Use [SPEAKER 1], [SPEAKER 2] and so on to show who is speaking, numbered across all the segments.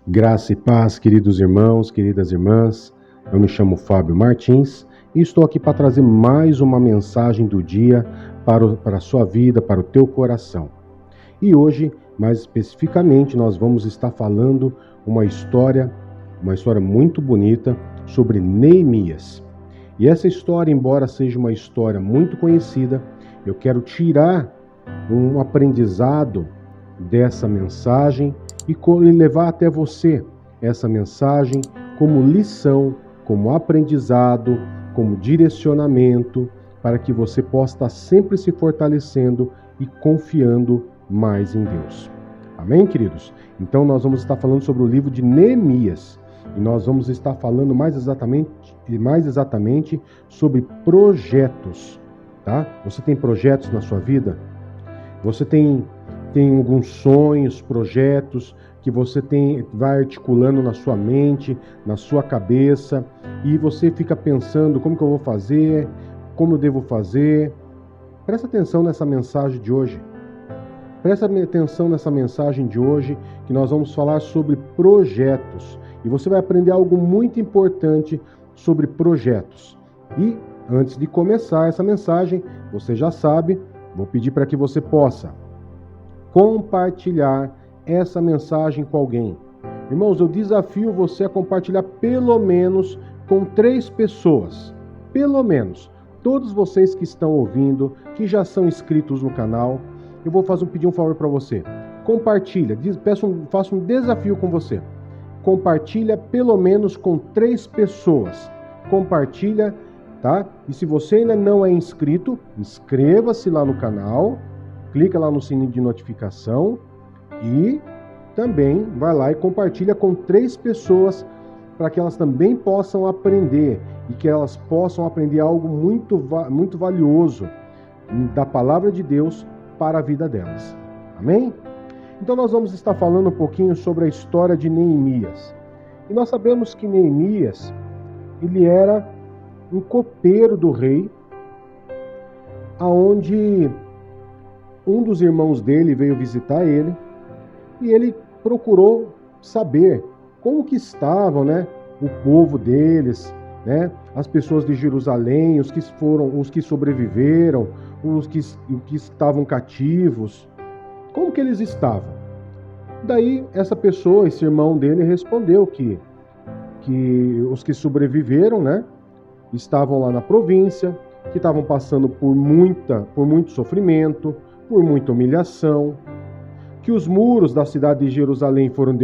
[SPEAKER 1] Graça e paz, queridos irmãos, queridas irmãs. Eu me chamo Fábio Martins e estou aqui para trazer mais uma mensagem do dia para a sua vida, para o teu coração. E hoje, mais especificamente, nós vamos estar falando uma história muito bonita sobre Neemias. E essa história, embora seja uma história muito conhecida, eu quero tirar um aprendizado dessa mensagem e levar até você essa mensagem como lição, como aprendizado, como direcionamento, para que você possa estar sempre se fortalecendo e confiando mais em Deus. Amém, queridos? Então nós vamos estar falando sobre o livro de Neemias e nós vamos estar falando mais exatamente sobre projetos, tá? Você tem projetos na sua vida? Você tem alguns sonhos, projetos que você vai articulando na sua mente, na sua cabeça, e você fica pensando como que eu vou fazer, como eu devo fazer. Presta atenção nessa mensagem de hoje. Presta atenção nessa mensagem de hoje, que nós vamos falar sobre projetos. E você vai aprender algo muito importante sobre projetos. E antes de começar essa mensagem, você já sabe, vou pedir para que você possa compartilhar essa mensagem com alguém. Irmãos, eu desafio você a compartilhar pelo menos com 3 pessoas. Pelo menos. Todos vocês que estão ouvindo, que já são inscritos no canal, eu vou pedir um favor para você. Compartilha, faço um desafio com você. Compartilha pelo menos com 3 pessoas. Compartilha, tá? E se você ainda não é inscrito, inscreva-se lá no canal. Clica lá no sininho de notificação e também vai lá e compartilha com 3 pessoas para que elas também possam aprender e que elas possam aprender algo muito valioso da palavra de Deus para a vida delas. Amém? Então nós vamos estar falando um pouquinho sobre a história de Neemias. E nós sabemos que Neemias, ele era um copeiro do rei, aonde um dos irmãos dele veio visitar ele e ele procurou saber como que estavam, o povo deles, as pessoas de Jerusalém, os que sobreviveram, os que estavam cativos, como que eles estavam. Daí essa pessoa, esse irmão dele, respondeu que os que sobreviveram, estavam lá na província, que estavam passando por muito sofrimento, por muita humilhação, que os muros da cidade de Jerusalém foram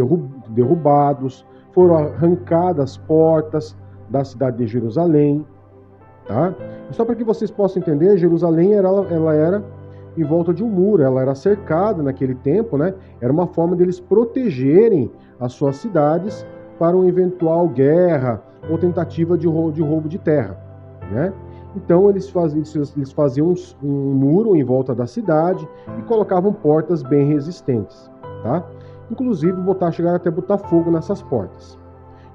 [SPEAKER 1] derrubados, foram arrancadas as portas da cidade de Jerusalém, tá? E só para que vocês possam entender, Jerusalém ela era em volta de um muro, ela era cercada naquele tempo, Era uma forma deles protegerem as suas cidades para uma eventual guerra ou tentativa de roubo de terra, Então eles faziam um muro em volta da cidade e colocavam portas bem resistentes, tá? Inclusive chegaram até a botar fogo nessas portas.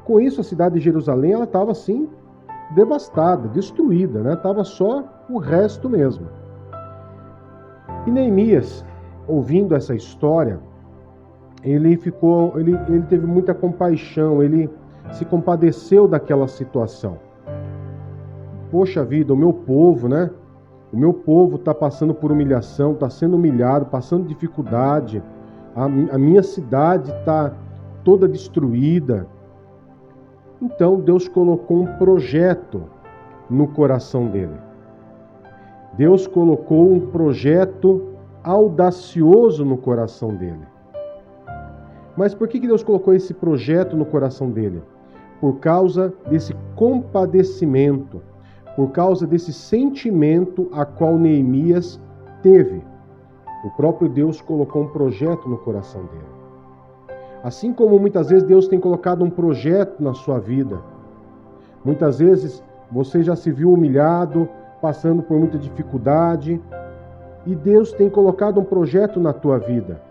[SPEAKER 1] Com isso, a cidade de Jerusalém ela estava assim devastada, destruída, Estava só o resto mesmo. E Neemias, ouvindo essa história, ele teve muita compaixão, ele se compadeceu daquela situação. Poxa vida, o meu povo, O meu povo está passando por humilhação, está sendo humilhado, passando dificuldade. A minha cidade está toda destruída. Então Deus colocou um projeto no coração dele. Deus colocou um projeto audacioso no coração dele. Mas por que Deus colocou esse projeto no coração dele? Por causa desse compadecimento, por causa desse sentimento a qual Neemias teve. O próprio Deus colocou um projeto no coração dele. Assim como muitas vezes Deus tem colocado um projeto na sua vida. Muitas vezes você já se viu humilhado, passando por muita dificuldade, e Deus tem colocado um projeto na tua vida.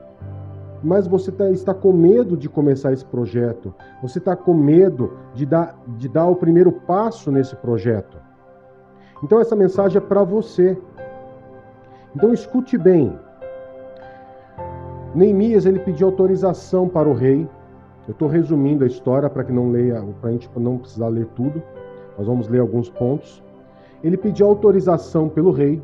[SPEAKER 1] Mas você está com medo de começar esse projeto. Você está com medo de dar o primeiro passo nesse projeto. Então essa mensagem é para você. Então escute bem. Neemias ele pediu autorização para o rei Eu estou resumindo a história para que não leia, para a gente não precisar ler tudo. Nós vamos ler alguns pontos. Ele pediu autorização pelo rei.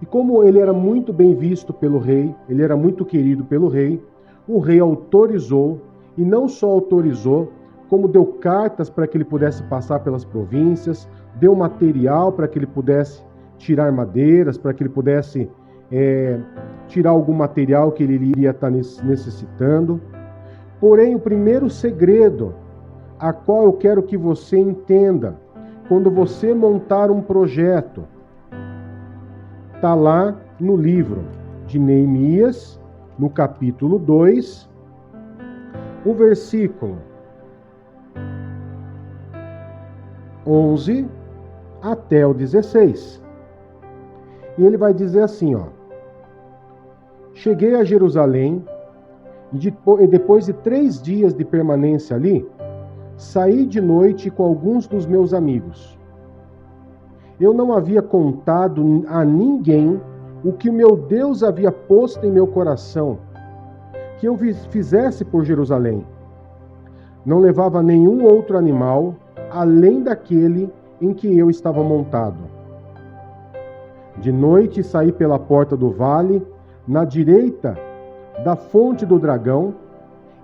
[SPEAKER 1] E como ele era muito bem visto pelo rei, ele era muito querido pelo rei, o rei autorizou, e não só autorizou, como deu cartas para que ele pudesse passar pelas províncias, deu material para que ele pudesse tirar madeiras, para que ele pudesse tirar algum material que ele iria estar necessitando. Porém, o primeiro segredo, a qual eu quero que você entenda, quando você montar um projeto, está lá no livro de Neemias, no capítulo 2, o versículo 11 até o 16. E ele vai dizer assim, ó: Cheguei a Jerusalém e depois de 3 dias de permanência ali, saí de noite com alguns dos meus amigos. Eu não havia contado a ninguém o que o meu Deus havia posto em meu coração, que eu fizesse por Jerusalém. Não levava nenhum outro animal, além daquele em que eu estava montado. De noite saí pela porta do vale, na direita da fonte do dragão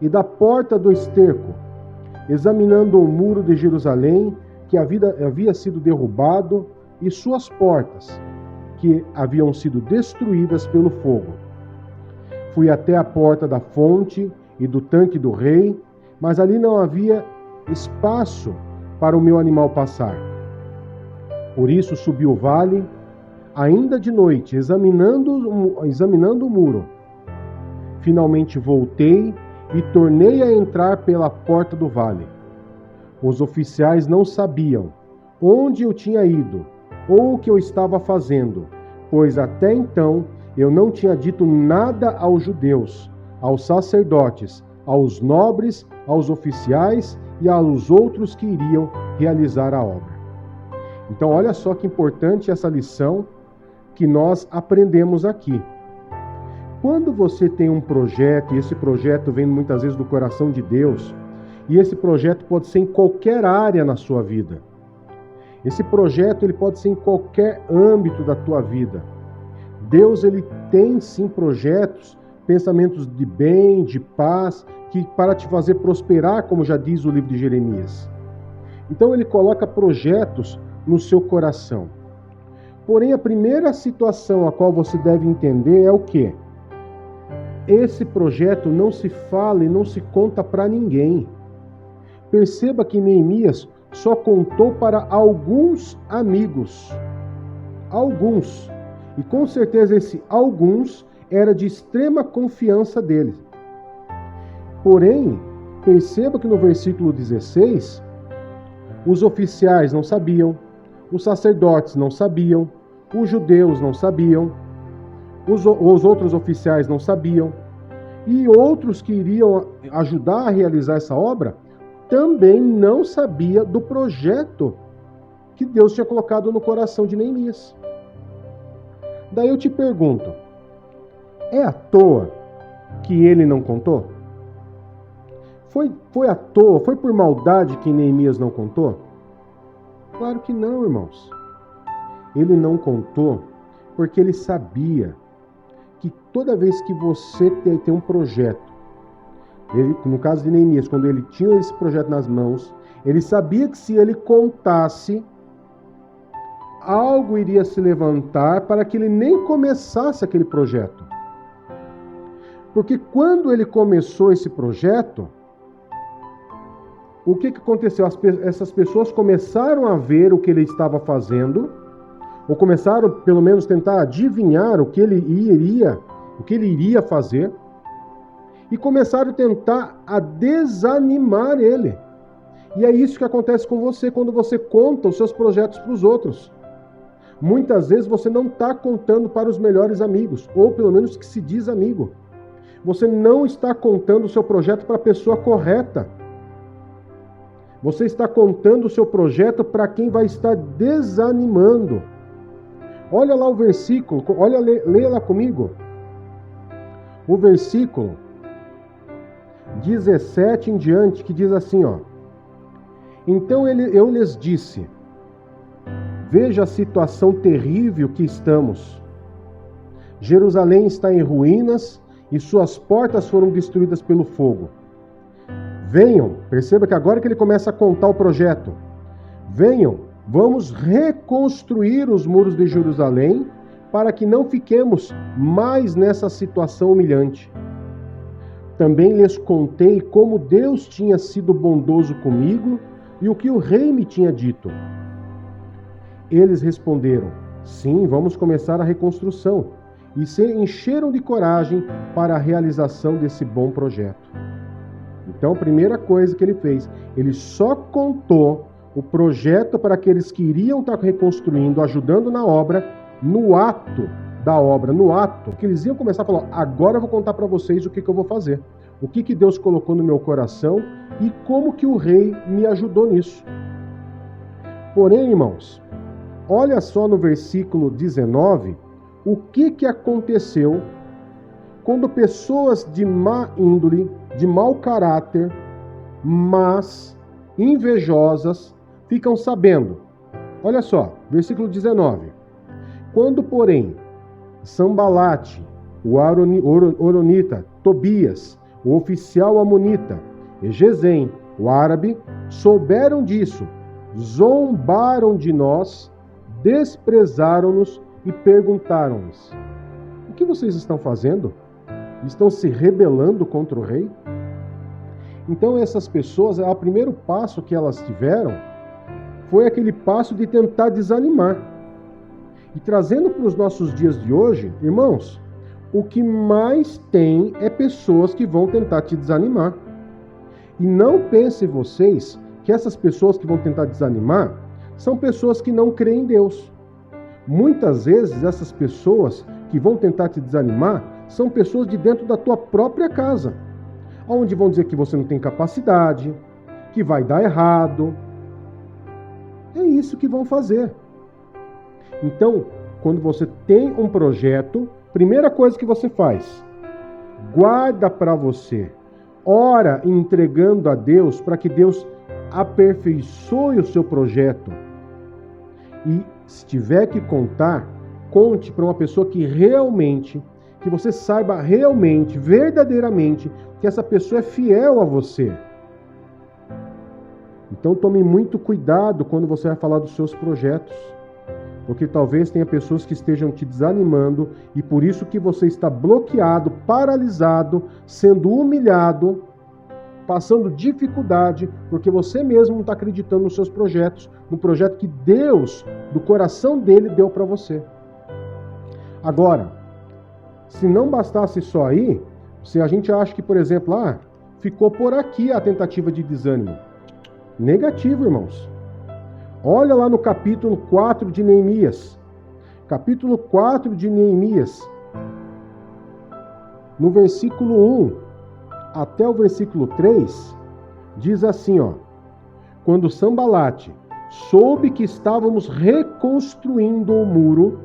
[SPEAKER 1] e da porta do esterco, examinando o muro de Jerusalém, que havia sido derrubado, e suas portas, que haviam sido destruídas pelo fogo. Fui até a porta da fonte e do tanque do rei, mas ali não havia espaço para o meu animal passar. Por isso subi o vale, ainda de noite, examinando o muro. Finalmente voltei e tornei a entrar pela porta do vale. Os oficiais não sabiam onde eu tinha ido ou o que eu estava fazendo, pois até então eu não tinha dito nada aos judeus, aos sacerdotes, aos nobres, aos oficiais e aos outros que iriam realizar a obra. Então, olha só que importante essa lição que nós aprendemos aqui. Quando você tem um projeto, e esse projeto vem muitas vezes do coração de Deus, e esse projeto pode ser em qualquer área na sua vida. Esse projeto ele pode ser em qualquer âmbito da tua vida. Deus ele tem sim projetos, pensamentos de bem, de paz, que para te fazer prosperar, como já diz o livro de Jeremias. Então ele coloca projetos no seu coração. Porém, a primeira situação a qual você deve entender é o quê? Esse projeto não se fala e não se conta para ninguém. Perceba que Neemias só contou para alguns amigos. Alguns. E com certeza esse alguns era de extrema confiança dele. Porém, perceba que no versículo 16, os oficiais não sabiam, os sacerdotes não sabiam, os judeus não sabiam, os outros oficiais não sabiam, e outros que iriam ajudar a realizar essa obra também não sabia do projeto que Deus tinha colocado no coração de Neemias. Daí eu te pergunto, é à toa que ele não contou? Foi à toa, foi por maldade que Neemias não contou? Claro que não, irmãos. Ele não contou porque ele sabia que toda vez que você tem um projeto, no caso de Neemias, quando ele tinha esse projeto nas mãos, ele sabia que se ele contasse, algo iria se levantar para que ele nem começasse aquele projeto. Porque quando ele começou esse projeto, o que aconteceu? Essas pessoas começaram a ver o que ele estava fazendo, ou começaram, pelo menos, tentar adivinhar o que ele iria fazer, e começaram a tentar a desanimar ele. E é isso que acontece com você quando você conta os seus projetos para os outros. Muitas vezes você não está contando para os melhores amigos, ou pelo menos que se diz amigo. Você não está contando o seu projeto para a pessoa correta. Você está contando o seu projeto para quem vai estar desanimando. Olha lá o versículo, leia lá comigo. O versículo 17 em diante, que diz assim, ó. Então eu lhes disse, veja a situação terrível que estamos. Jerusalém está em ruínas e suas portas foram destruídas pelo fogo. Venham, perceba que agora que ele começa a contar o projeto. Venham, vamos reconstruir os muros de Jerusalém para que não fiquemos mais nessa situação humilhante. Também lhes contei como Deus tinha sido bondoso comigo e o que o rei me tinha dito. Eles responderam, sim, vamos começar a reconstrução, e se encheram de coragem para a realização desse bom projeto. Então, a primeira coisa que ele fez, ele só contou o projeto para aqueles que iriam estar reconstruindo, ajudando na obra, no ato da obra, no ato que eles iam começar a falar, agora eu vou contar para vocês o que eu vou fazer, o que Deus colocou no meu coração e como que o rei me ajudou nisso. Porém, irmãos, olha só no versículo 19, o que aconteceu quando pessoas de má índole, de mau caráter, mas invejosas, ficam sabendo. Olha só, versículo 19. Quando, porém, Sambalate, o Horonita, Tobias, o oficial amonita, e Gesem, o árabe, souberam disso, zombaram de nós, desprezaram-nos e perguntaram-nos, o que vocês estão fazendo? Estão se rebelando contra o rei? Então essas pessoas, o primeiro passo que elas tiveram foi aquele passo de tentar desanimar. E trazendo para os nossos dias de hoje, irmãos, o que mais tem é pessoas que vão tentar te desanimar. E não pensem vocês que essas pessoas que vão tentar desanimar são pessoas que não creem em Deus. Muitas vezes essas pessoas que vão tentar te desanimar são pessoas de dentro da tua própria casa, onde vão dizer que você não tem capacidade, que vai dar errado. É isso que vão fazer. Então, quando você tem um projeto, primeira coisa que você faz, guarda para você, ora entregando a Deus para que Deus aperfeiçoe o seu projeto. E se tiver que contar, conte para uma pessoa que realmente, que você saiba realmente, verdadeiramente, que essa pessoa é fiel a você. Então tome muito cuidado quando você vai falar dos seus projetos, porque talvez tenha pessoas que estejam te desanimando e por isso que você está bloqueado, paralisado, sendo humilhado, passando dificuldade, porque você mesmo não está acreditando nos seus projetos, no projeto que Deus, do coração dele, deu para você. Agora, se não bastasse só aí, se a gente acha que, por exemplo, ficou por aqui a tentativa de desânimo. Negativo, irmãos. Olha lá no capítulo 4 de Neemias. Capítulo 4 de Neemias. No versículo 1 até o versículo 3, diz assim, ó. Quando Sambalate soube que estávamos reconstruindo o muro,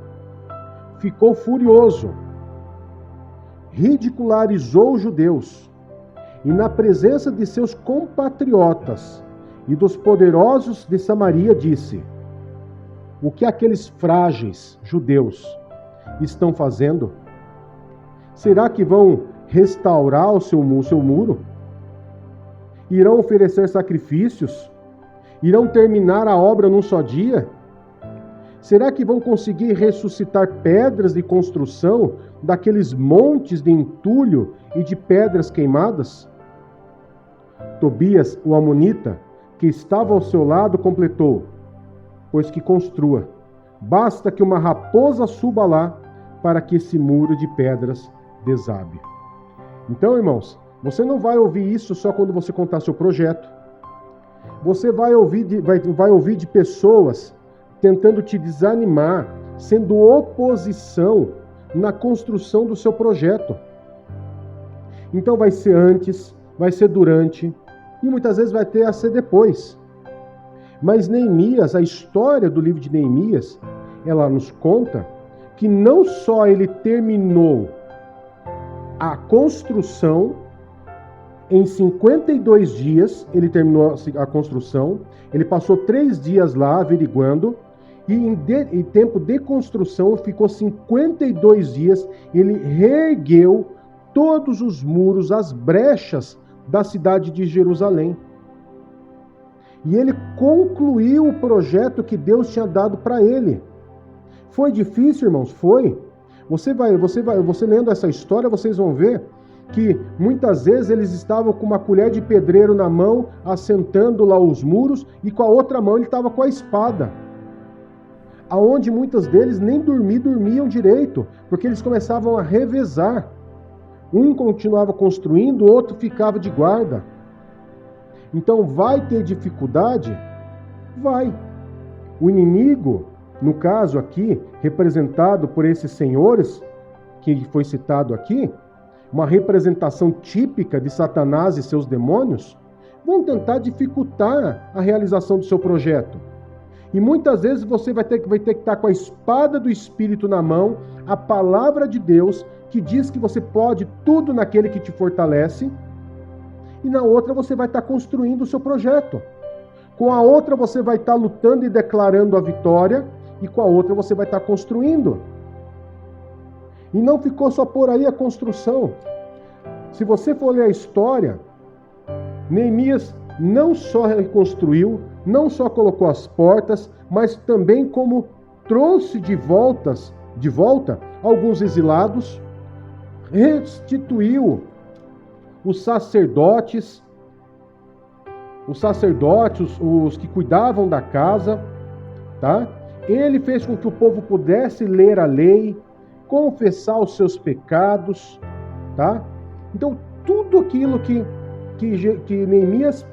[SPEAKER 1] ficou furioso, ridicularizou os judeus, e na presença de seus compatriotas e dos poderosos de Samaria disse, o que aqueles frágeis judeus estão fazendo? Será que vão restaurar o seu muro? Irão oferecer sacrifícios? Irão terminar a obra num só dia? Será que vão conseguir ressuscitar pedras de construção daqueles montes de entulho e de pedras queimadas? Tobias, o amonita, que estava ao seu lado, completou, pois que construa. Basta que uma raposa suba lá para que esse muro de pedras desabe. Então, irmãos, você não vai ouvir isso só quando você contar seu projeto. Você vai ouvir de pessoas tentando te desanimar, sendo oposição na construção do seu projeto. Então vai ser antes, vai ser durante, e muitas vezes vai ter a ser depois. Mas Neemias, a história do livro de Neemias, ela nos conta que não só ele terminou a construção Em 52 dias, ele terminou a construção. Ele passou 3 dias lá averiguando. E em tempo de construção, ficou 52 dias. Ele reergueu todos os muros, as brechas da cidade de Jerusalém. E ele concluiu o projeto que Deus tinha dado para ele. Foi difícil, irmãos? Foi. Você lendo essa história, vocês vão ver que muitas vezes eles estavam com uma colher de pedreiro na mão, assentando lá os muros, e com a outra mão ele estava com a espada. Aonde muitos deles nem dormiam direito, porque eles começavam a revezar. Um continuava construindo, o outro ficava de guarda. Então vai ter dificuldade? Vai. O inimigo, no caso aqui, representado por esses senhores, que foi citado aqui, uma representação típica de Satanás e seus demônios, vão tentar dificultar a realização do seu projeto. E muitas vezes você vai ter que estar com a espada do Espírito na mão, a palavra de Deus, que diz que você pode tudo naquele que te fortalece, e na outra você vai estar construindo o seu projeto. Com a outra você vai estar lutando e declarando a vitória, e com a outra você vai estar construindo. E não ficou só por aí a construção. Se você for ler a história, Neemias não só reconstruiu, não só colocou as portas, mas também como trouxe de volta alguns exilados, restituiu os sacerdotes, os que cuidavam da casa, tá? Ele fez com que o povo pudesse ler a lei, confessar os seus pecados, tá? Então, tudo aquilo que Neemias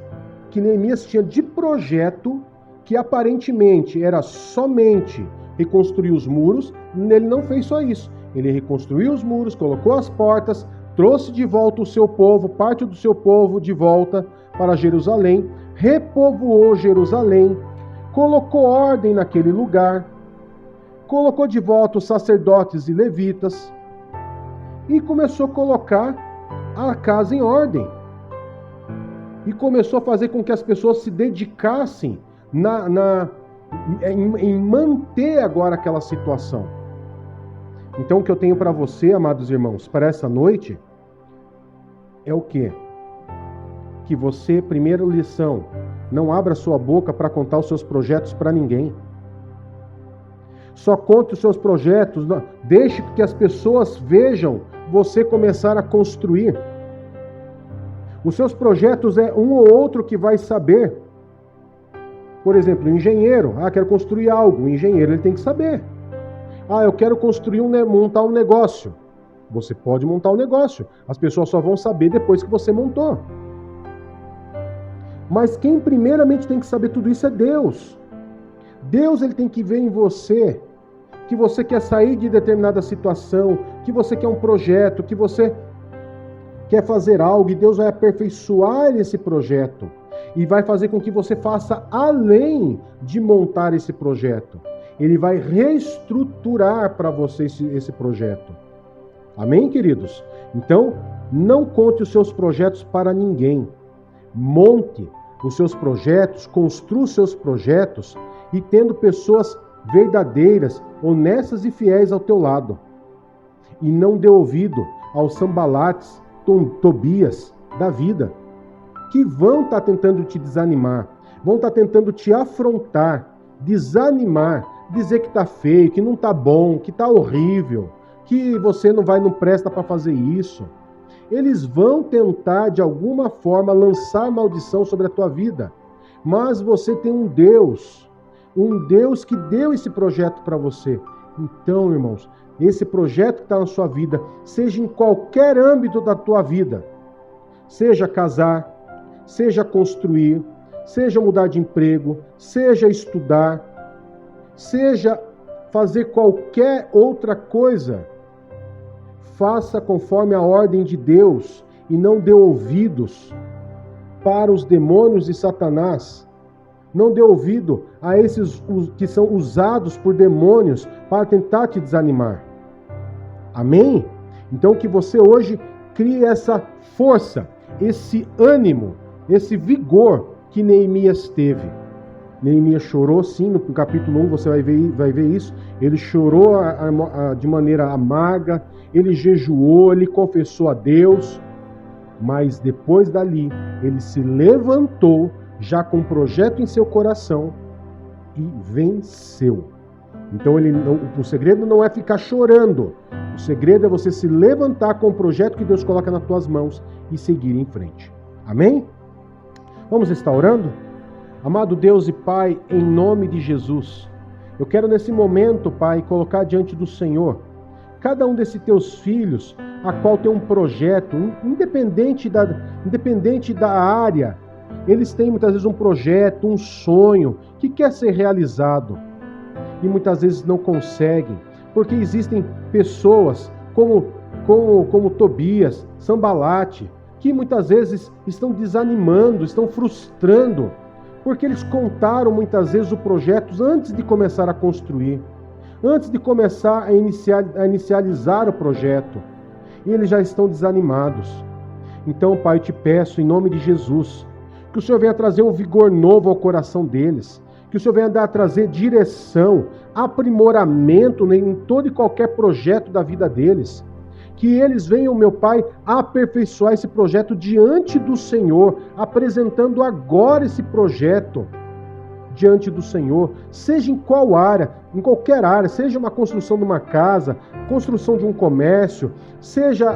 [SPEAKER 1] tinha de projeto, que aparentemente era somente reconstruir os muros, ele não fez só isso. Ele reconstruiu os muros, colocou as portas, trouxe de volta o seu povo, parte do seu povo de volta para Jerusalém, repovoou Jerusalém, colocou ordem naquele lugar, colocou de volta os sacerdotes e levitas e começou a colocar a casa em ordem. E começou a fazer com que as pessoas se dedicassem em manter agora aquela situação. Então o que eu tenho para você, amados irmãos, para essa noite, é o quê? Que você, primeira lição, não abra sua boca para contar os seus projetos para ninguém. Só conte os seus projetos, deixe que as pessoas vejam você começar a construir. Os seus projetos é um ou outro que vai saber. Por exemplo, o engenheiro, quero construir algo. O engenheiro ele tem que saber. Eu quero montar um negócio. Você pode montar um negócio. As pessoas só vão saber depois que você montou. Mas quem primeiramente tem que saber tudo isso é Deus. Deus ele tem que ver em você que você quer sair de determinada situação, que você quer um projeto, que você quer fazer algo, e Deus vai aperfeiçoar esse projeto e vai fazer com que você faça além de montar esse projeto. Ele vai reestruturar para você esse projeto. Amém, queridos? Então, não conte os seus projetos para ninguém. Monte os seus projetos, construa os seus projetos e tendo pessoas verdadeiras, honestas e fiéis ao teu lado. E não dê ouvido aos Sanbalates, Tobias da vida, que vão estar tentando te desanimar, vão estar tentando te afrontar, desanimar, dizer que está feio, que não está bom, que está horrível, que você não presta para fazer isso. Eles vão tentar de alguma forma lançar maldição sobre a tua vida, mas você tem um Deus que deu esse projeto para você. Então, irmãos, esse projeto que está na sua vida, seja em qualquer âmbito da tua vida, seja casar, seja construir, seja mudar de emprego, seja estudar, seja fazer qualquer outra coisa, faça conforme a ordem de Deus e não dê ouvidos para os demônios e Satanás. Não dê ouvido a esses que são usados por demônios para tentar te desanimar. Amém? Então que você hoje crie essa força, esse ânimo, esse vigor que Neemias teve. Neemias chorou, sim, no capítulo 1 você vai ver isso. Ele chorou de maneira amarga, ele jejuou, ele confessou a Deus, mas depois dali, ele se levantou, já com um projeto em seu coração, e venceu. Então o segredo não é ficar chorando, o segredo é você se levantar com o projeto que Deus coloca nas tuas mãos e seguir em frente. Amém? Vamos estar orando? Amado Deus e Pai, em nome de Jesus, eu quero nesse momento, Pai, colocar diante do Senhor cada um desses teus filhos, a qual tem um projeto, independente da área, eles têm muitas vezes um projeto, um sonho que quer ser realizado e muitas vezes não conseguem, porque existem pessoas como Tobias, Sambalate, que muitas vezes estão desanimando, estão frustrando, porque eles contaram muitas vezes o projeto antes de começar a construir, antes de começar a inicializar o projeto, e eles já estão desanimados. Então, Pai, eu te peço, em nome de Jesus, que o Senhor venha trazer um vigor novo ao coração deles, que o Senhor venha trazer direção, aprimoramento em todo e qualquer projeto da vida deles, que eles venham, meu Pai, aperfeiçoar esse projeto diante do Senhor, apresentando agora esse projeto diante do Senhor, seja em qual área, em qualquer área, seja uma construção de uma casa, construção de um comércio, seja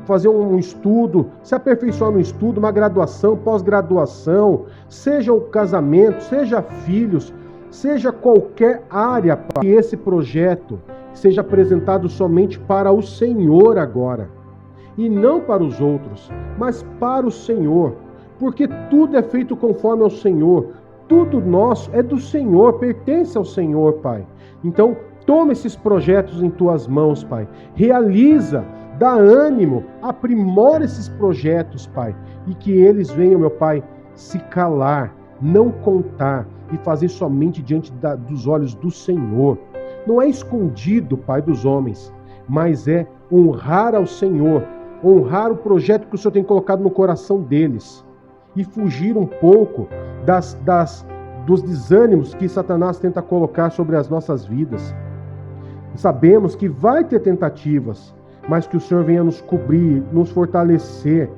[SPEAKER 1] fazer um estudo, se aperfeiçoar no estudo, uma graduação, pós-graduação, seja o casamento, seja filhos, seja qualquer área, que esse projeto seja apresentado somente para o Senhor agora, e não para os outros, mas para o Senhor, porque tudo é feito conforme ao Senhor, tudo nosso é do Senhor, pertence ao Senhor, Pai. Então, toma esses projetos em tuas mãos, Pai. Realiza, dá ânimo, aprimora esses projetos, Pai. E que eles venham, meu Pai, se calar, não contar e fazer somente diante dos olhos do Senhor. Não é escondido, Pai, dos homens, mas é honrar ao Senhor, honrar o projeto que o Senhor tem colocado no coração deles. E fugir um pouco dos desânimos que Satanás tenta colocar sobre as nossas vidas. Sabemos que vai ter tentativas, mas que o Senhor venha nos cobrir, nos fortalecer.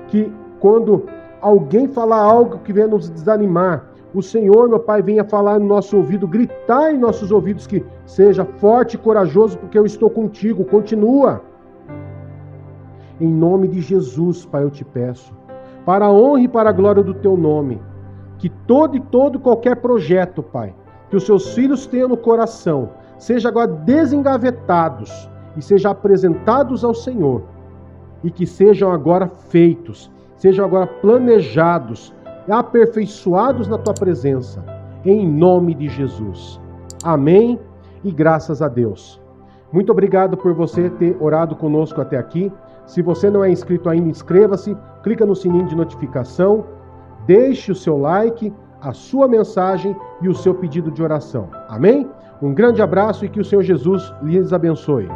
[SPEAKER 1] Que quando alguém falar algo que venha nos desanimar, o Senhor, meu Pai, venha falar no nosso ouvido, gritar em nossos ouvidos que seja forte e corajoso, porque eu estou contigo, continua. Em nome de Jesus, Pai, eu te peço, para a honra e para a glória do teu nome, que todo qualquer projeto, Pai, que os seus filhos tenham no coração, seja agora desengavetados e sejam apresentados ao Senhor, e que sejam agora feitos, sejam agora planejados, aperfeiçoados na tua presença, em nome de Jesus. Amém e graças a Deus. Muito obrigado por você ter orado conosco até aqui. Se você não é inscrito ainda, inscreva-se, clica no sininho de notificação, deixe o seu like, a sua mensagem e o seu pedido de oração. Amém? Um grande abraço e que o Senhor Jesus lhes abençoe.